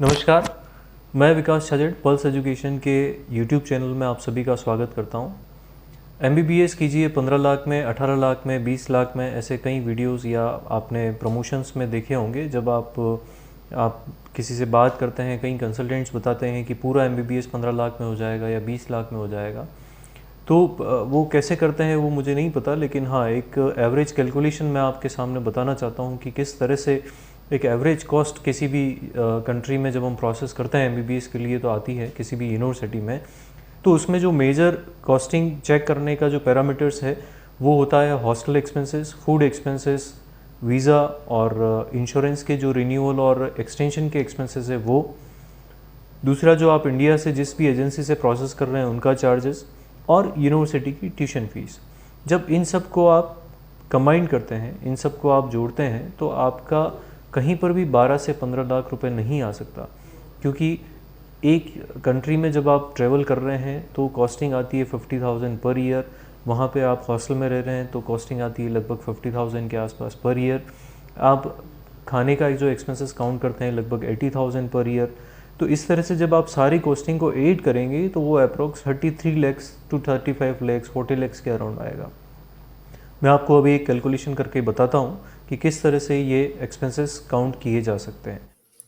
नमस्कार, मैं विकास छजड़ pulse education के यूट्यूब चैनल में आप सभी का स्वागत करता हूं। एमबीबीएस कीजिए 15 लाख में, 18 लाख में, 20 लाख में, ऐसे कई वीडियोस या आपने प्रमोशंस में देखे होंगे। जब आप किसी से बात करते हैं, कई कंसल्टेंट्स बताते हैं कि पूरा एमबीबीएस 15 लाख में हो जाएगा या 20 लाख में हो जाएगा। तो वो कैसे करते हैं वो मुझे नहीं पता, लेकिन हाँ, एक एवरेज कैलकुलेशन मैं आपके सामने बताना चाहता हूँ कि किस तरह से एक एवरेज कॉस्ट किसी भी कंट्री में जब हम प्रोसेस करते हैं एमबीबीएस के लिए तो आती है किसी भी यूनिवर्सिटी में। तो उसमें जो मेजर कॉस्टिंग चेक करने का जो पैरामीटर्स है वो होता है hostel expenses, food expenses, visa और इंश्योरेंस के जो रिन्यूअल और एक्सटेंशन के एक्सपेंसेस है वो। दूसरा, जो आप इंडिया से जिस भी एजेंसी से प्रोसेस कर रहे हैं उनका चार्जेस, और यूनिवर्सिटी की ट्यूशन फीस। जब इन सब को आप कंबाइन करते हैं, इन सब को आप जोड़ते हैं, तो आपका कहीं पर भी 12 से 15 लाख रुपए नहीं आ सकता। क्योंकि एक कंट्री में जब आप ट्रैवल कर रहे हैं तो कॉस्टिंग आती है 50,000 पर ईयर। वहाँ पे आप हॉस्टल में रह रहे हैं तो कॉस्टिंग आती है लगभग 50,000 के आसपास पर ईयर। आप खाने का जो एक्सपेंसेस काउंट करते हैं लगभग 80,000 पर ईयर। तो इस तरह से जब आप सारी कॉस्टिंग को ऐड करेंगे तो वो अप्रोक्स 33 लैक्स टू 35 लैक्स 40 लैक्स के अराउंड आएगा। मैं आपको अभी एक कैलकुलेशन करके बताता हूँ कि किस तरह से ये एक्सपेंसेस काउंट किए जा सकते हैं।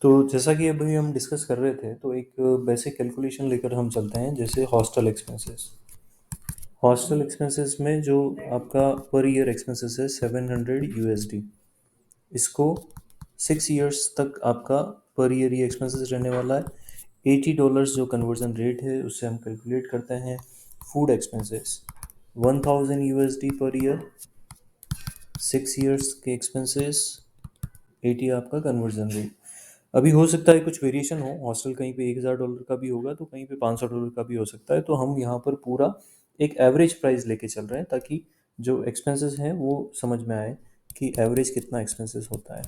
तो जैसा कि अभी हम डिस्कस कर रहे थे, तो एक बेसिक कैलकुलेशन लेकर हम चलते हैं। जैसे हॉस्टल एक्सपेंसेस में जो आपका पर ईयर एक्सपेंसेस है 700 यूएसडी। इसको 6 ईयर्स तक आपका पर ईयर ये एक्सपेंसेस रहने वाला है। $80 जो कन्वर्जन रेट है उससे हम कैलकुलेट करते हैं। Food expenses 1000 USD per year, 6 years के एक्सपेंसेस, 80 आपका कन्वर्जन रेट। अभी हो सकता है कुछ वेरिएशन हो, हॉस्टल कहीं पे $1000 का भी होगा तो कहीं पे $500 का भी हो सकता है। तो हम यहाँ पर पूरा एक एवरेज प्राइस लेके चल रहे हैं ताकि जो एक्सपेंसेस हैं वो समझ में आए कि एवरेज कितना एक्सपेंसेस होता है।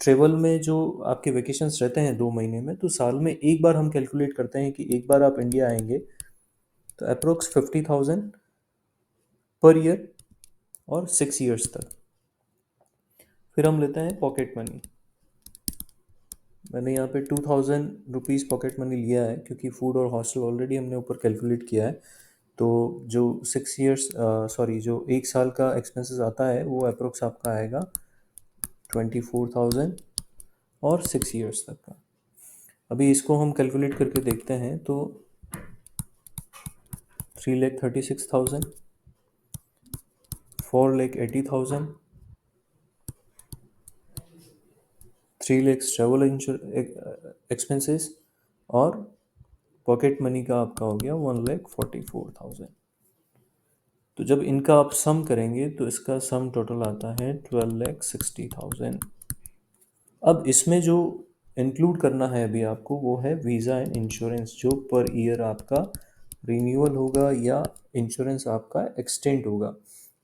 ट्रेवल में जो आपके वेकेशंस रहते हैं 2 महीने में, तो साल में एक बार हम कैलकुलेट करते हैं कि एक बार आप इंडिया आएंगे तो अप्रोक्स 50,000 पर ईयर और 6 ईयर्स तक। फिर हम लेते हैं पॉकेट मनी। मैंने यहाँ पे 2000 रुपीज़ पॉकेट मनी लिया है क्योंकि फूड और हॉस्टल ऑलरेडी हमने ऊपर कैलकुलेट किया है। तो जो 6 ईयर्स जो एक साल का एक्सपेंसेस आता है वो अप्रोक्स आपका आएगा 24,000 और 6 ईयर्स तक का। अभी इसको हम कैलकुलेट करके देखते हैं तो 3,36,000, 4,80,000, 3 lakhs ट्रेवल एक्सपेंसेस और पॉकेट मनी का आपका हो गया 1,44,000। तो जब इनका आप सम करेंगे तो इसका सम टोटल आता है 12,60,000। अब इसमें जो इंक्लूड करना है अभी आपको वो है वीज़ा एंड इंश्योरेंस, जो पर ईयर आपका रिन्यूअल होगा या इंश्योरेंस आपका एक्सटेंड होगा।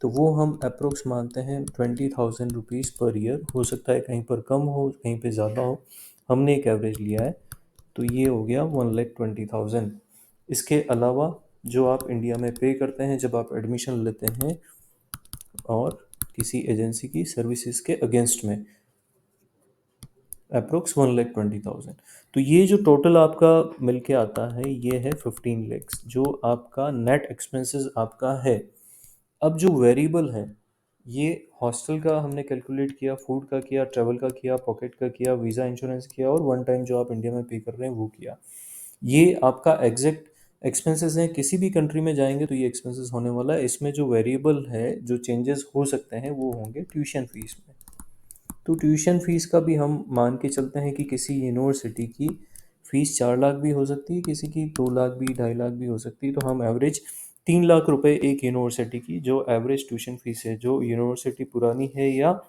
तो वो हम अप्रोक्स मानते हैं 20,000 रुपीज़ पर ईयर। हो सकता है कहीं पर कम हो, कहीं पे ज़्यादा हो, हमने एक एवरेज लिया है। तो ये हो गया 1,20,000। इसके अलावा जो आप इंडिया में पे करते हैं जब आप एडमिशन लेते हैं और किसी एजेंसी की सर्विसेज के अगेंस्ट में, अप्रोक्स 1,20,000। तो ये जो टोटल आपका मिल के आता है ये है 15 लैक्स, जो आपका नेट एक्सपेंसेस आपका है। अब जो वेरिएबल है, ये हॉस्टल का हमने कैलकुलेट किया, फूड का किया, ट्रैवल का किया, पॉकेट का किया, वीज़ा इंश्योरेंस किया और वन टाइम जो आप इंडिया में पे कर रहे हैं वो किया। ये आपका एग्जैक्ट एक्सपेंसेस हैं। किसी भी कंट्री में जाएंगे तो ये एक्सपेंसेस होने वाला है। इसमें जो वेरिएबल है, जो चेंजेस हो सकते हैं वो होंगे ट्यूशन फीस में। तो ट्यूशन फीस का भी हम मान के चलते हैं कि किसी यूनिवर्सिटी की फ़ीस 4 लाख भी हो सकती है, किसी की 2 लाख भी, 2.5 लाख भी हो सकती है। तो हम एवरेज 3 लाख रुपए एक यूनिवर्सिटी की जो एवरेज ट्यूशन फीस है, जो यूनिवर्सिटी पुरानी है या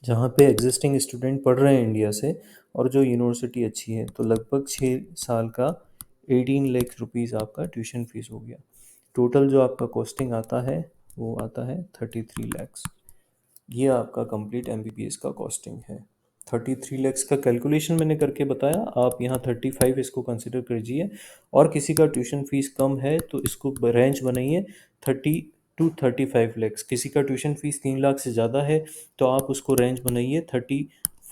जहाँ पे एग्जिस्टिंग स्टूडेंट पढ़ रहे हैं इंडिया से और जो यूनिवर्सिटी अच्छी है, तो लगभग 6 साल का 18 लाख रुपीज़ आपका ट्यूशन फीस हो गया। टोटल जो आपका कॉस्टिंग आता है वो आता है 33 लैक्स। ये आपका कंप्लीट एमबीबीएस का कॉस्टिंग है। 33 लैक्स का कैलकुलेशन मैंने करके बताया, आप यहाँ 35 इसको कंसिडर कीजिए। और किसी का ट्यूशन फीस कम है तो इसको रेंज बनाइए 30 to 35 लैक्स। किसी का ट्यूशन फीस 3 लाख से ज़्यादा है तो आप उसको रेंज बनाइए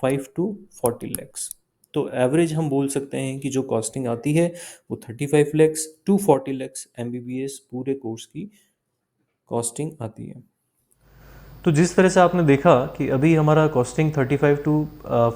5 to 40 lakhs। तो एवरेज हम बोल सकते हैं कि जो कॉस्टिंग आती है वो 35 lakhs to 40 lakhs MBBS पूरे कोर्स की कॉस्टिंग आती है। तो जिस तरह से आपने देखा कि अभी हमारा कॉस्टिंग 35 टू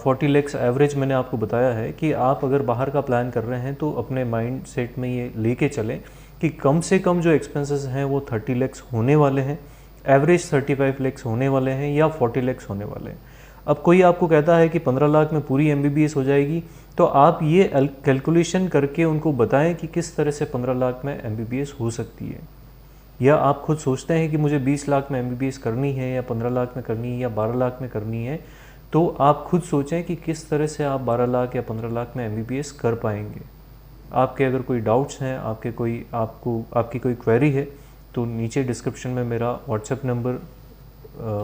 40 लैक्स एवरेज मैंने आपको बताया है कि आप अगर बाहर का प्लान कर रहे हैं तो अपने माइंड सेट में ये लेके चलें कि कम से कम जो एक्सपेंसेस हैं वो 30 लैक्स होने वाले हैं, एवरेज 35 लैक्स होने वाले हैं या 40 लैक्स होने वाले हैं। अब कोई आपको कहता है कि 15 लाख में पूरी MBBS हो जाएगी, तो आप ये कैलकुलेशन करके उनको बताएं कि किस तरह से 15 लाख में MBBS हो सकती है। या आप खुद सोचते हैं कि मुझे 20 लाख में MBBS करनी है या 15 लाख में करनी है या 12 लाख में करनी है, तो आप खुद सोचें कि किस तरह से आप 12 लाख या 15 लाख में MBBS कर पाएंगे। आपके अगर कोई डाउट्स हैं, आपकी कोई क्वेरी है, तो नीचे डिस्क्रिप्शन में मेरा व्हाट्सएप नंबर,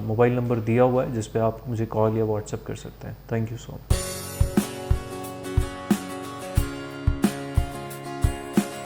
मोबाइल नंबर दिया हुआ है जिस पे आप मुझे कॉल या व्हाट्सएप कर सकते हैं। Thank you so much.